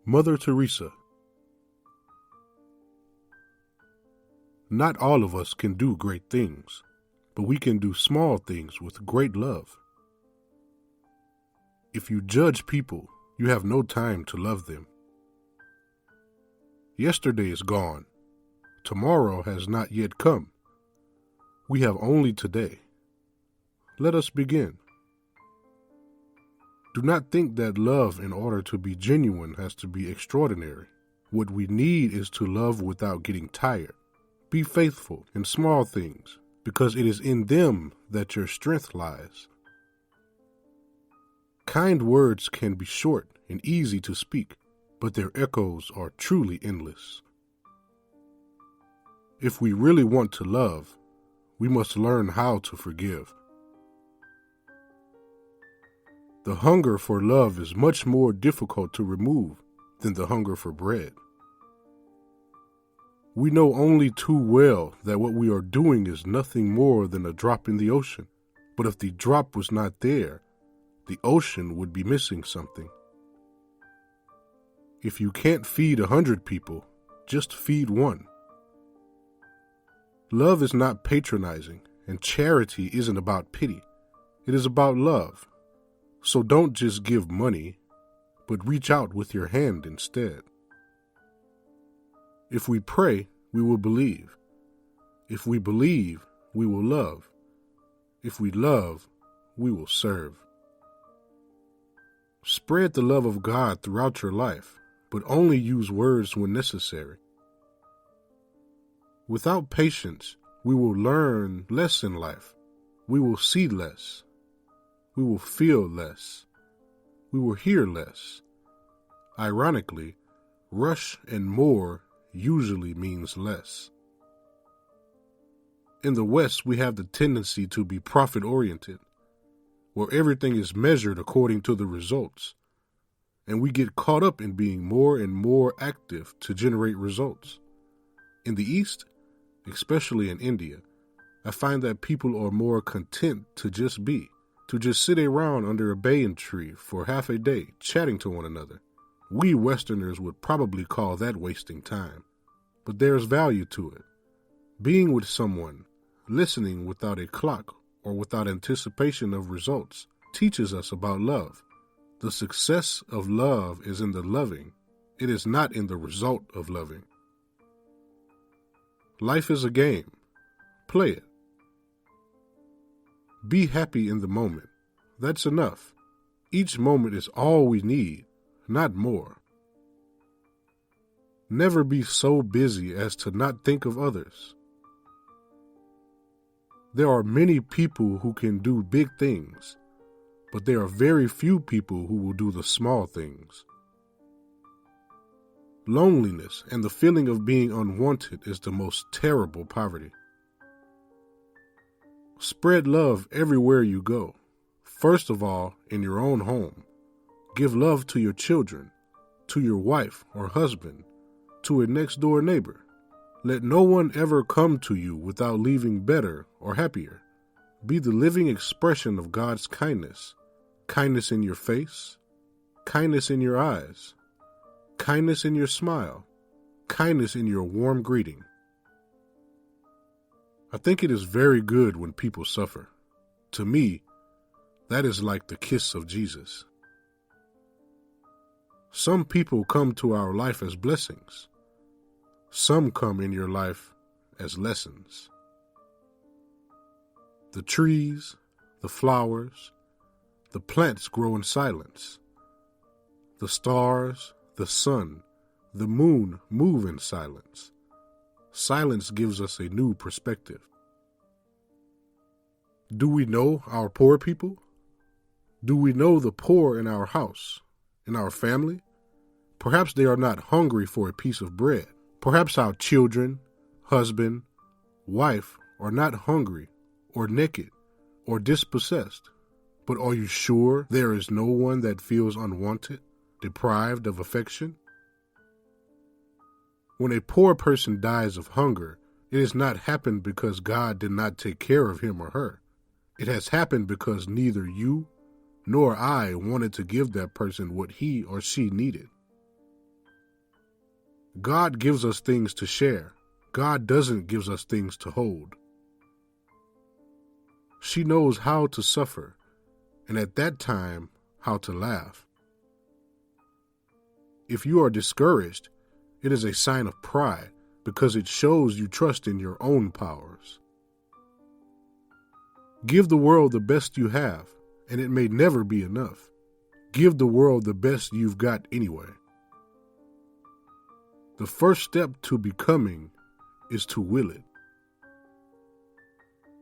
Mother Teresa. Not all of us can do great things, but we can do small things with great love. If you judge people, you have no time to love them. Yesterday is gone. Tomorrow has not yet come. We have only today. Let us begin. Do not think that love, in order to be genuine, has to be extraordinary. What we need is to love without getting tired. Be faithful in small things, because it is in them that your strength lies. Kind words can be short and easy to speak, but their echoes are truly endless. If we really want to love, we must learn how to forgive. The hunger for love is much more difficult to remove than the hunger for bread. We know only too well that what we are doing is nothing more than a drop in the ocean. But if the drop was not there, the ocean would be missing something. If you can't feed 100 people, just feed one. Love is not patronizing, and charity isn't about pity. It is about love. So don't just give money, but reach out with your hand instead. If we pray, we will believe. If we believe, we will love. If we love, we will serve. Spread the love of God throughout your life, but only use words when necessary. Without patience, we will learn less in life. We will see less. We will feel less. We will hear less. Ironically, rush and more usually means less. In the West, we have the tendency to be profit-oriented, where everything is measured according to the results, and we get caught up in being more and more active to generate results. In the East, especially in India, I find that people are more content to just be, to just sit around under a banyan tree for half a day chatting to one another. We Westerners would probably call that wasting time, but there's value to it. Being with someone, listening without a clock or without anticipation of results, teaches us about love. The success of love is in the loving. It is not in the result of loving. Life is a game. Play it. Be happy in the moment. That's enough. Each moment is all we need, not more. Never be so busy as to not think of others. There are many people who can do big things, but there are very few people who will do the small things. Loneliness and the feeling of being unwanted is the most terrible poverty. Spread love everywhere you go. First of all, in your own home. Give love to your children, to your wife or husband, to a next-door neighbor. Let no one ever come to you without leaving better or happier. Be the living expression of God's kindness. Kindness in your face, kindness in your eyes, kindness in your smile, kindness in your warm greeting. I think it is very good when people suffer. To me, that is like the kiss of Jesus. Some people come to our life as blessings. Some come in your life as lessons. The trees, the flowers, the plants grow in silence. The stars, the sun, the moon move in silence. Silence gives us a new perspective. Do we know our poor people? Do we know the poor in our house, in our family? Perhaps they are not hungry for a piece of bread. Perhaps our children, husband, wife are not hungry or naked or dispossessed. But are you sure there is no one that feels unwanted, deprived of affection? When a poor person dies of hunger, it has not happened because God did not take care of him or her. It has happened because neither you nor I wanted to give that person what he or she needed. God gives us things to share. God doesn't give us things to hold. She knows how to suffer, and at that time, how to laugh. If you are discouraged, it is a sign of pride because it shows you trust in your own powers. Give the world the best you have, and it may never be enough. Give the world the best you've got anyway. The first step to becoming is to will it.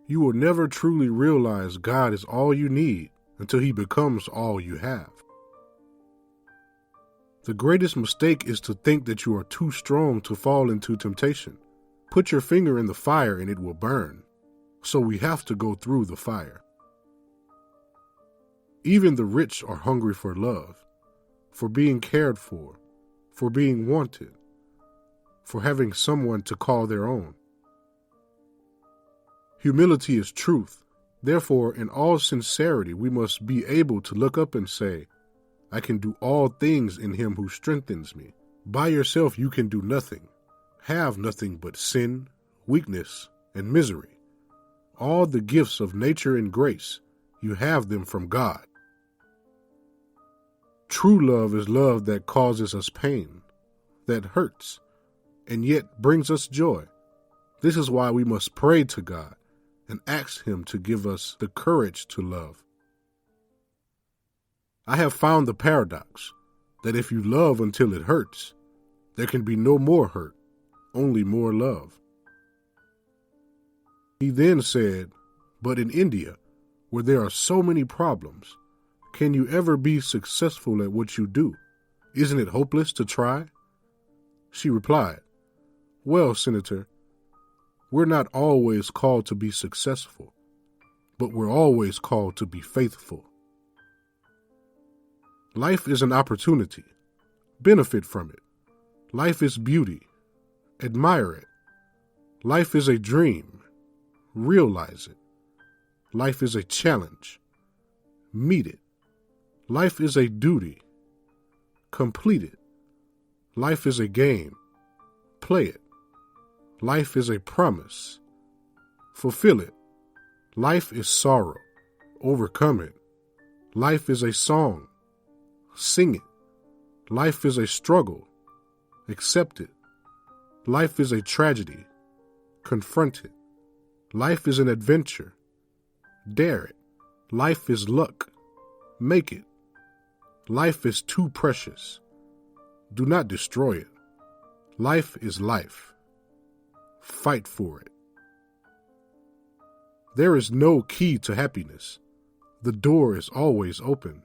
You will never truly realize God is all you need until He becomes all you have. The greatest mistake is to think that you are too strong to fall into temptation. Put your finger in the fire and it will burn. So we have to go through the fire. Even the rich are hungry for love, for being cared for being wanted, for having someone to call their own. Humility is truth. Therefore, in all sincerity, we must be able to look up and say, I can do all things in Him who strengthens me. By yourself you can do nothing, have nothing but sin, weakness, and misery. All the gifts of nature and grace, you have them from God. True love is love that causes us pain, that hurts, and yet brings us joy. This is why we must pray to God and ask Him to give us the courage to love. I have found the paradox that if you love until it hurts, there can be no more hurt, only more love. He then said, but in India, where there are so many problems, can you ever be successful at what you do? Isn't it hopeless to try? She replied, well, Senator, we're not always called to be successful, but we're always called to be faithful. Life is an opportunity. Benefit from it. Life is beauty. Admire it. Life is a dream. Realize it. Life is a challenge. Meet it. Life is a duty. Complete it. Life is a game. Play it. Life is a promise. Fulfill it. Life is sorrow. Overcome it. Life is a song. Sing it. Life is a struggle. Accept it. Life is a tragedy. Confront it. Life is an adventure. Dare it. Life is luck. Make it. Life is too precious. Do not destroy it. Life is life. Fight for it. There is no key to happiness. The door is always open.